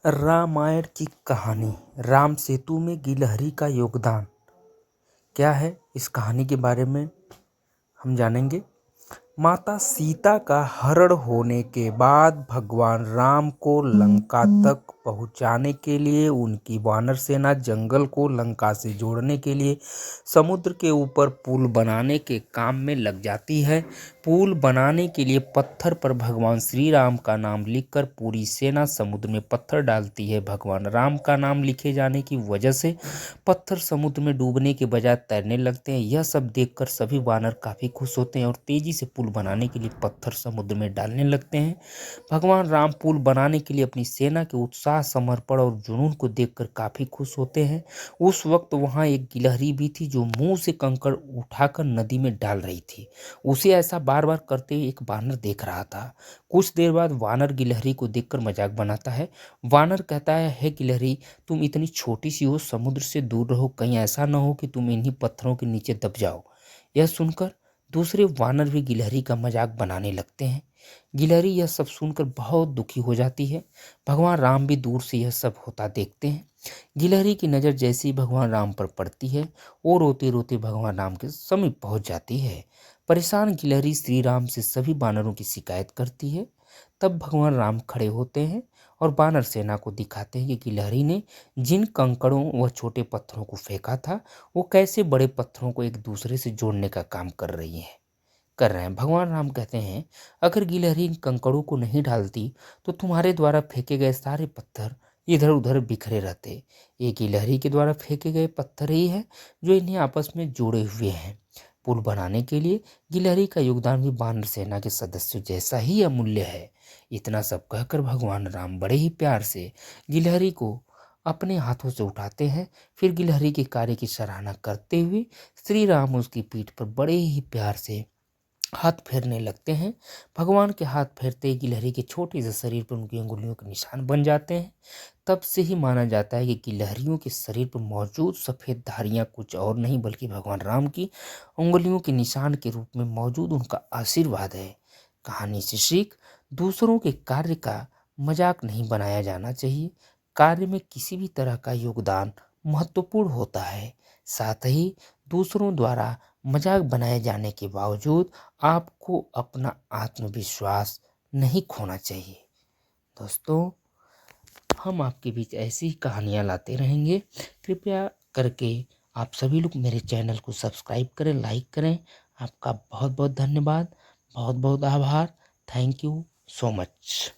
रामायण की कहानी राम सेतु में गिलहरी का योगदान क्या है, इस कहानी के बारे में हम जानेंगे। माता सीता का हरण होने के बाद भगवान राम को लंका तक पहुंचाने के लिए उनकी वानर सेना जंगल को लंका से जोड़ने के लिए समुद्र के ऊपर पुल बनाने के काम में लग जाती है। पुल बनाने के लिए पत्थर पर भगवान श्री राम का नाम लिखकर पूरी सेना समुद्र में पत्थर डालती है। भगवान राम का नाम लिखे जाने की वजह से पत्थर समुद्र में डूबने के बजाय तैरने लगते हैं। यह सब देखकर सभी वानर काफी खुश होते हैं और तेजी से पुल बनाने के लिए पत्थर समुद्र में डालने लगते हैं। भगवान राम पुल बनाने के लिए अपनी सेना के उत्साह, समर्पण और जुनून को देखकर काफी खुश होते हैं। उस वक्त वहां एक गिलहरी भी थी जो मुंह से कंकड़ उठाकर नदी में डाल रही थी। उसे ऐसा बार बार करते हुए एक वानर देख रहा था। कुछ देर बाद वानर गिलहरी को देखकर मजाक बनाता है। वानर कहता है, हे गिलहरी, तुम इतनी छोटी सी हो, समुद्र से दूर रहो, कहीं ऐसा न हो कि तुम इन्हीं पत्थरों के नीचे दब जाओ। यह सुनकर दूसरे वानर भी गिलहरी का मजाक बनाने लगते हैं। गिलहरी यह सब सुनकर बहुत दुखी हो जाती है। भगवान राम भी दूर से यह सब होता देखते हैं। गिलहरी की नज़र जैसे ही भगवान राम पर पड़ती है, वो रोते रोते भगवान राम के समीप पहुंच जाती है। परेशान गिलहरी श्री राम से सभी वानरों की शिकायत करती है। तब भगवान राम खड़े होते हैं और वानर सेना को दिखाते हैं कि गिलहरी ने जिन कंकड़ों व छोटे पत्थरों को फेंका था, वो कैसे बड़े पत्थरों को एक दूसरे से जोड़ने का काम कर रहे हैं। भगवान राम कहते हैं, अगर गिलहरी इन कंकड़ों को नहीं डालती तो तुम्हारे द्वारा फेंके गए सारे पत्थर इधर उधर बिखरे रहते। ये गिलहरी के द्वारा फेंके गए पत्थर ही है जो इन्हें आपस में जोड़े हुए हैं। पुल बनाने के लिए गिलहरी का योगदान भी वानर सेना के सदस्यों जैसा ही अमूल्य है। इतना सब कहकर भगवान राम बड़े ही प्यार से गिलहरी को अपने हाथों से उठाते हैं। फिर गिलहरी के कार्य की सराहना करते हुए श्री राम उसकी पीठ पर बड़े ही प्यार से हाथ फेरने लगते हैं। भगवान के हाथ फेरते ही गिलहरी के छोटे से शरीर पर उनकी उंगलियों के निशान बन जाते हैं। तब से ही माना जाता है कि गिलहरियों के शरीर पर मौजूद सफ़ेद धारियां कुछ और नहीं बल्कि भगवान राम की उंगलियों के निशान के रूप में मौजूद उनका आशीर्वाद है। कहानी से सीख, दूसरों के कार्य का मजाक नहीं बनाया जाना चाहिए। कार्य में किसी भी तरह का योगदान महत्वपूर्ण होता है। साथ ही दूसरों द्वारा मजाक बनाए जाने के बावजूद आपको अपना आत्मविश्वास नहीं खोना चाहिए। दोस्तों, हम आपके बीच ऐसी ही कहानियाँ लाते रहेंगे। कृपया करके आप सभी लोग मेरे चैनल को सब्सक्राइब करें, लाइक करें। आपका बहुत बहुत धन्यवाद, बहुत बहुत आभार। Thank you so much.